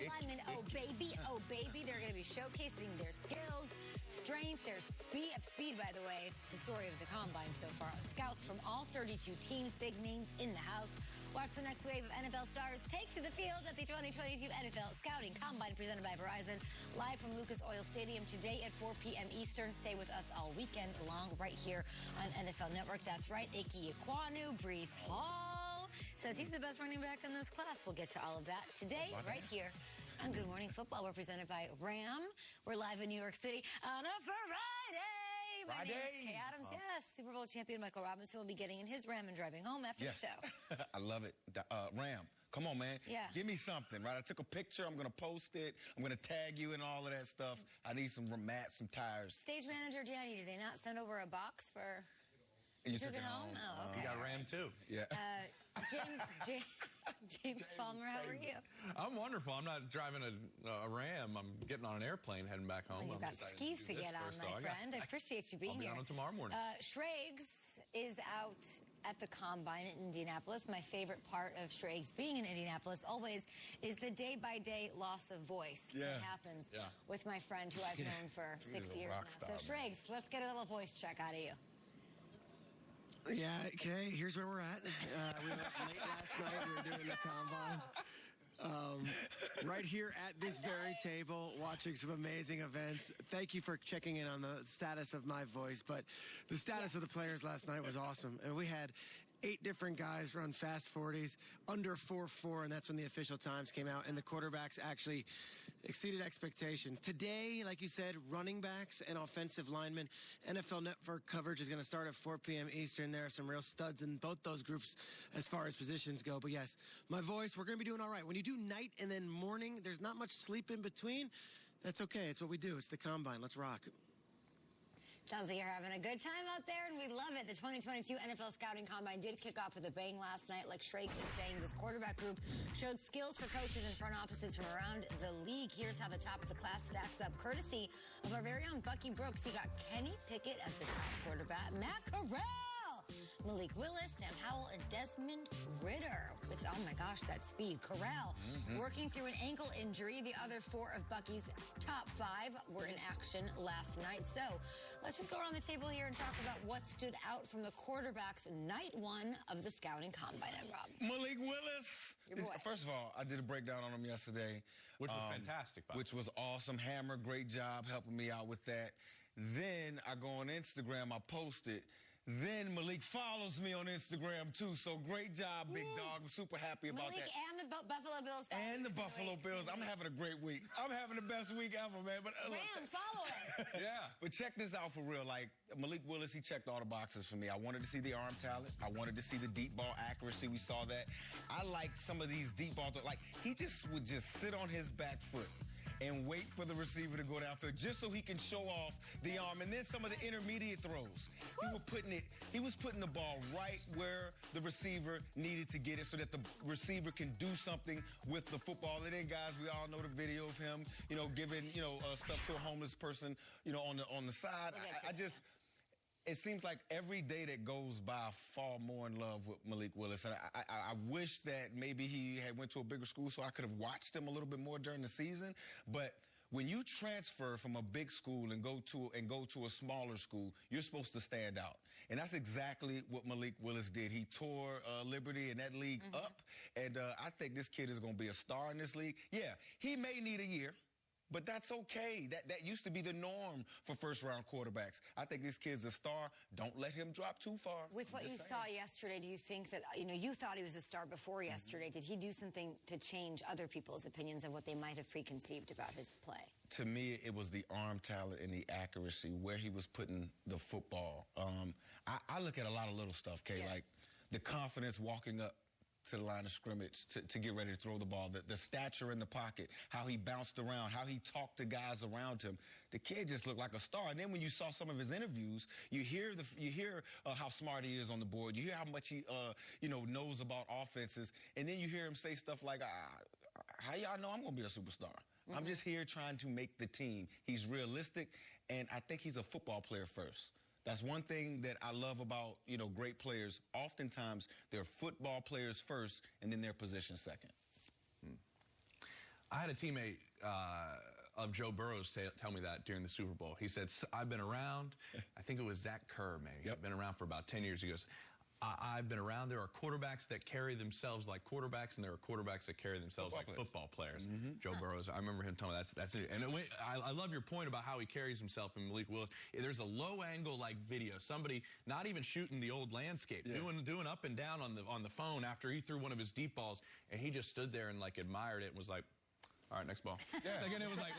linemen, oh baby, they're going to be showcasing their skills, strength, their speed, by the way. The story of the Combine so far. Scouts from all 32 teams, big names in the house. Watch the next wave of NFL stars take to the field at the 2022 NFL Scouting Combine presented by Verizon. Live from Lucas Oil Stadium today at 4 p.m. Eastern. Stay with us all weekend long right here on NFL Network. That's right, Ike Ekwonu, Breece Hall says he's the best running back in this class. We'll get to all of that today right here on Good Morning Football. We're presented by Ram. We're live in New York City on a Friday. My name is Kay Adams. Yes, Super Bowl champion Michael Robinson will be getting in his Ram and driving home after the show. I love it. Ram, come on, man. Yeah. Give me something, right? I took a picture. I'm going to post it. I'm going to tag you and all of that stuff. I need some mats, some tires. Stage manager Gianni, did they not send over a box for... You took it home? Oh, okay. You got Ram, too. Yeah. James Palmer, how are you? I'm wonderful. I'm not driving a Ram. I'm getting on an airplane heading back home. Well, you've got skis to get on, my friend. I appreciate you being here. I'll be on them tomorrow morning. Shregs is out at the Combine in Indianapolis. My favorite part of Shregs being in Indianapolis always is the day-by-day loss of voice that happens with my friend who I've known for 6 years now. So Shregs, let's get a little voice check out of you. Yeah, okay, here's where we're at. We left late last night. We were doing the Combine. Right here at this very table, watching some amazing events. Thank you for checking in on the status of my voice, but the status of the players last night was awesome. And we had 8 different guys run fast 40s, under 4.4, and that's when the official times came out, and the quarterbacks actually exceeded expectations. Today, like you said, running backs and offensive linemen, NFL Network coverage is going to start at 4 p.m. Eastern. There are some real studs in both those groups as far as positions go. But yes, my voice, we're going to be doing all right. When you do night and then morning, there's not much sleep in between. That's okay. It's what we do. It's the Combine. Let's rock. Sounds like you're having a good time out there, and we love it. The 2022 NFL Scouting Combine did kick off with a bang last night. Like Shregs is saying, this quarterback group showed skills for coaches and front offices from around the league. Here's how the top of the class stacks up. Courtesy of our very own Bucky Brooks, he got Kenny Pickett as the top quarterback, Matt Corral, Malik Willis, Sam Howell, and Desmond Ridder. With, oh my gosh, that speed. Corral working through an ankle injury. The other 4 of Bucky's top 5 were in action last night. So let's just go around the table here and talk about what stood out from the quarterbacks night 1 of the Scouting Combine. Rob. Malik Willis. Your boy. First of all, I did a breakdown on him yesterday. Which was fantastic, by the way. Which was awesome. Hammer, great job helping me out with that. Then I go on Instagram, I post it. Then Malik follows me on Instagram, too. So great job, big dog. I'm super happy about Malik that. and the Buffalo Bills. And the Buffalo Bills. I'm having a great week. I'm having the best week ever, man. But Ram, follow it. Yeah. But check this out for real. Like, Malik Willis, he checked all the boxes for me. I wanted to see the arm talent. I wanted to see the deep ball accuracy. We saw that. I liked some of these deep balls. Like, he just would just sit on his back foot and wait for the receiver to go downfield just so he can show off the arm. And then some of the intermediate throws. He was putting the ball right where the receiver needed to get it so that the receiver can do something with the football. And then, guys, we all know the video of him, giving, stuff to a homeless person, on the side. It seems like every day that goes by, I fall more in love with Malik Willis. And I wish that maybe he had went to a bigger school so I could have watched him a little bit more during the season. But when you transfer from a big school and go to a smaller school, you're supposed to stand out. And that's exactly what Malik Willis did. He tore Liberty and that league up. And I think this kid is going to be a star in this league. Yeah, he may need a year. But that's okay. That used to be the norm for first-round quarterbacks. I think this kid's a star. Don't let him drop too far. With what you saw yesterday, do you think that, you thought he was a star before yesterday. Did he do something to change other people's opinions of what they might have preconceived about his play? To me, it was the arm talent and the accuracy, where he was putting the football. I look at a lot of little stuff, Kay, like the confidence walking up to the line of scrimmage to get ready to throw the ball, the stature in the pocket, how he bounced around, how he talked to guys around him. The kid just looked like a star. And then when you saw some of his interviews, you hear how smart he is on the board. You hear how much he knows about offenses, and then you hear him say stuff like, "How y'all know I'm going to be a superstar? I'm just here trying to make the team." He's realistic, and I think he's a football player first. That's one thing that I love about, great players. Oftentimes, they're football players first, and then their position second. I had a teammate of Joe Burrow's tell me that during the Super Bowl. He said, I've been around, I think it was Zach Kerr, maybe. Yep. I've been around for about 10 years. He goes, I've been around. There are quarterbacks that carry themselves like quarterbacks, and there are quarterbacks that carry themselves like football players. Joe Burrow, I remember him telling me that's it. And I love your point about how he carries himself and Malik Willis. There's a low angle like video, somebody not even shooting the old landscape, doing up and down on the phone after he threw one of his deep balls, and he just stood there and like admired it and was like, all right, next ball. Like, and it was like,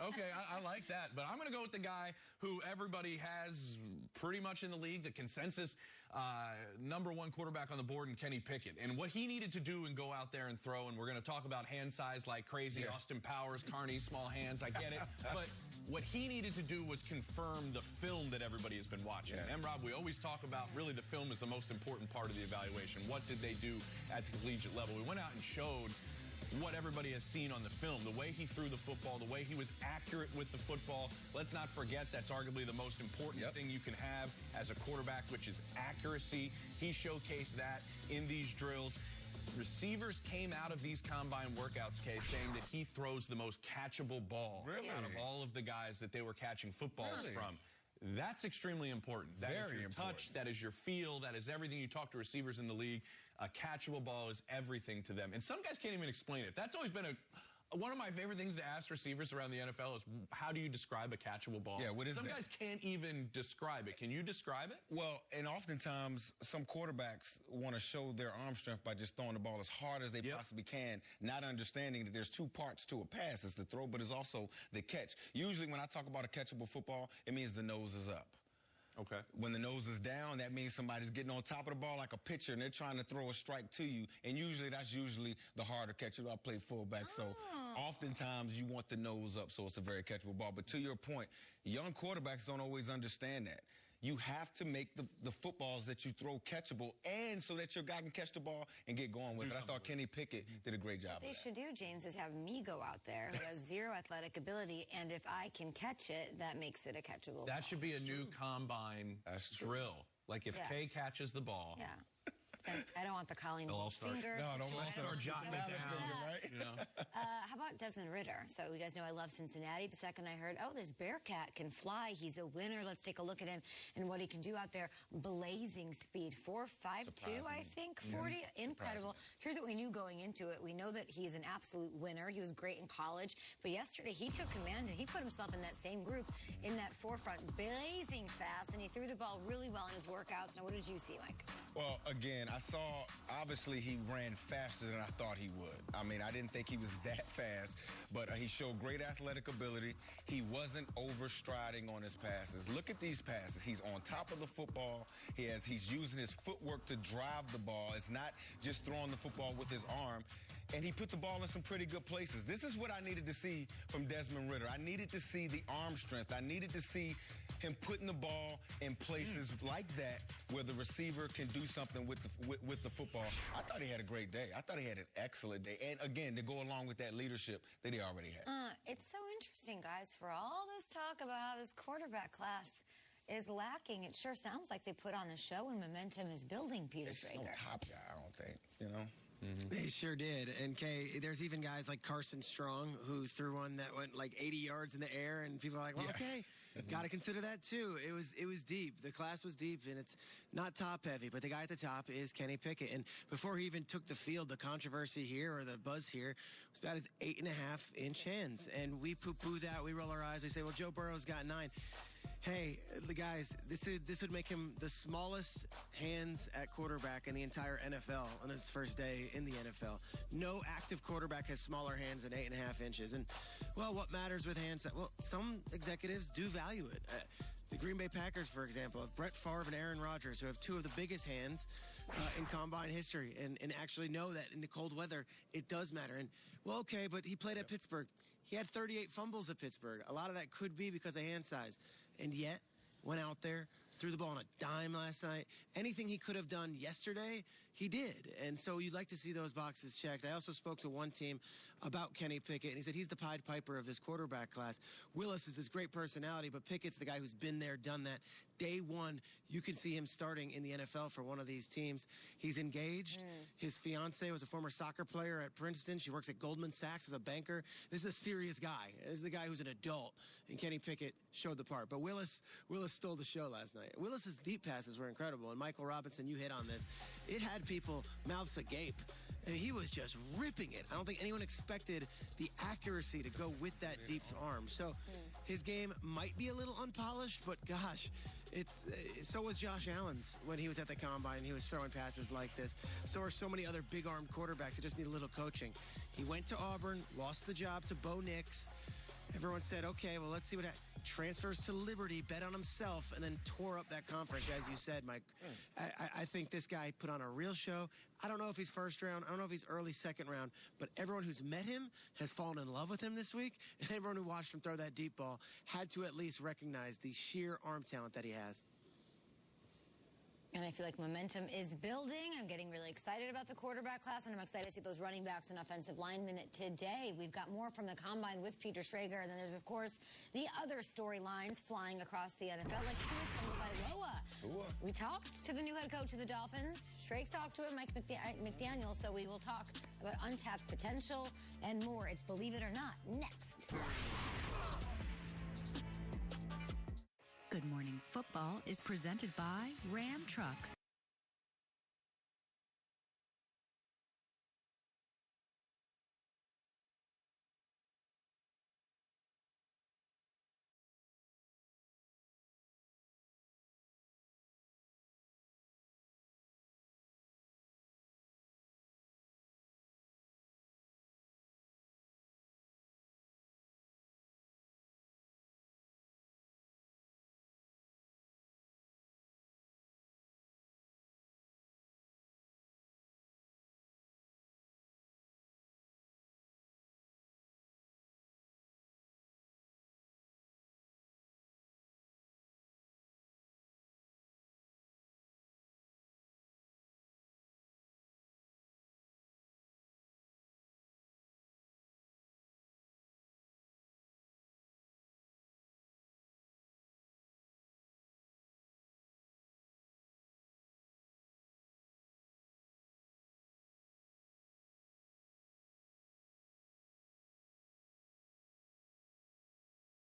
okay, I like that. But I'm going to go with the guy who everybody has pretty much in the league, the consensus #1 quarterback on the board, in Kenny Pickett. And what he needed to do and go out there and throw, and we're going to talk about hand size like crazy, Austin Powers, Carney, small hands, I get it. But what he needed to do was confirm the film that everybody has been watching. And Rob, we always talk about really the film is the most important part of the evaluation. What did they do at the collegiate level? We went out and showed what everybody has seen on the film, the way he threw the football, the way he was accurate with the football. Let's not forget that's arguably the most important thing you can have as a quarterback, which is accuracy. He showcased that in these drills. Receivers came out of these combine workouts, Kay, saying that he throws the most catchable ball out of all of the guys that they were catching footballs from. That's extremely important. That is your touch, that is your feel, that is everything. You talk to receivers in the league, a catchable ball is everything to them. And some guys can't even explain it. That's always been one of my favorite things to ask receivers around the NFL is, how do you describe a catchable ball? Yeah, what is Some that? guys can't even describe it. Can you describe it? Well, and oftentimes some quarterbacks want to show their arm strength by just throwing the ball as hard as they possibly can, not understanding that there's two parts to a pass. It's the throw, but it's also the catch. Usually when I talk about a catchable football, it means the nose is up. Okay. When the nose is down, that means somebody's getting on top of the ball like a pitcher, and they're trying to throw a strike to you. And usually, that's usually the harder catch. I play fullback, so oftentimes you want the nose up, so it's a very catchable ball. But to your point, young quarterbacks don't always understand that. You have to make the footballs that you throw catchable, and so that your guy can catch the ball and get going with it. I thought Kenny Pickett did a great job of that. What they should do, James, is have me go out there who has zero athletic ability, and if I can catch it, that makes it a catchable ball. That should be a new combine drill. Like if Kay catches the ball. Yeah. I don't want the Colleen finger. No, don't start jotting it down. Right? You know? How about Desmond Ritter? So you guys know I love Cincinnati. The second I heard, this Bearcat can fly. He's a winner. Let's take a look at him and what he can do out there. Blazing speed. 4.52, I think. 40. Incredible. Here's what we knew going into it. We know that he's an absolute winner. He was great in college. But yesterday he took command and he put himself in that same group in that forefront. Blazing fast. And he threw the ball really well in his workouts. Now, what did you see, Mike? Well, again, I saw, obviously, he ran faster than I thought he would. I mean, I didn't think he was that fast, but he showed great athletic ability. He wasn't overstriding on his passes. Look at these passes. He's on top of the football. He's using his footwork to drive the ball. It's not just throwing the football with his arm. And he put the ball in some pretty good places. This is what I needed to see from Desmond Ritter. I needed to see the arm strength. I needed to see him putting the ball in places like that where the receiver can do something with the football. I thought he had a great day. I thought he had an excellent day. And again, to go along with that leadership that he already had. It's so interesting, guys, for all this talk about how this quarterback class is lacking. It sure sounds like they put on a show and momentum is building, Peter Schrager. No top guy, I don't think, you know. They sure did. And, Kay, there's even guys like Carson Strong who threw one that went like 80 yards in the air, and people are like, well, okay, got to consider that too. It was deep. The class was deep, and it's not top-heavy, but the guy at the top is Kenny Pickett. And before he even took the field, the controversy here, or the buzz here, was about his 8.5-inch hands. And we poo-poo that. We roll our eyes. We say, well, Joe Burrow's got 9. Hey, the guys, this would make him the smallest hands at quarterback in the entire NFL on his first day in the NFL. No active quarterback has smaller hands than 8.5 inches. And, well, what matters with hands? Well, some executives do value it. The Green Bay Packers, for example, have Brett Favre and Aaron Rodgers, who have two of the biggest hands in combine history, and actually know that in the cold weather, it does matter. And, well, okay, but he played at Pittsburgh. He had 38 fumbles at Pittsburgh. A lot of that could be because of hand size. And yet, went out there, threw the ball on a dime last night. Anything he could have done yesterday, he did. And so you'd like to see those boxes checked. I also spoke to one team about Kenny Pickett, and he said he's the Pied Piper of this quarterback class. Willis is this great personality, but Pickett's the guy who's been there, done that. Day one, you can see him starting in the NFL for one of these teams. He's engaged. His fiance was a former soccer player at Princeton. She works at Goldman Sachs as a banker. This is a serious guy. This is the guy who's an adult, and Kenny Pickett showed the part. But Willis stole the show last night. Willis's deep passes were incredible, and Michael Robinson, you hit on this. It had people mouths agape. And he was just ripping it. I don't think anyone expected the accuracy to go with that deep arm. So his game might be a little unpolished, but gosh, so was Josh Allen's when he was at the Combine and he was throwing passes like this. So are so many other big-armed quarterbacks that just need a little coaching. He went to Auburn, lost the job to Bo Nix. Everyone said, okay, well, let's see what happens. Transfers to Liberty, bet on himself, and then tore up that conference, as you said, Mike. I think this guy put on a real show. I don't know if he's first round. I don't know if he's early second round. But everyone who's met him has fallen in love with him this week. And everyone who watched him throw that deep ball had to at least recognize the sheer arm talent that he has. And I feel like momentum is building. I'm getting really excited about the quarterback class, and I'm excited to see those running backs and offensive linemen today. We've got more from the Combine with Peter Schrager, and then there's, of course, the other storylines flying across the NFL, like Tua Tagovailoa. We talked to the new head coach of the Dolphins. Schrager's talked to him, Mike McDaniel, so we will talk about untapped potential and more. It's Believe It or Not, next. Good Morning Football is presented by Ram Trucks.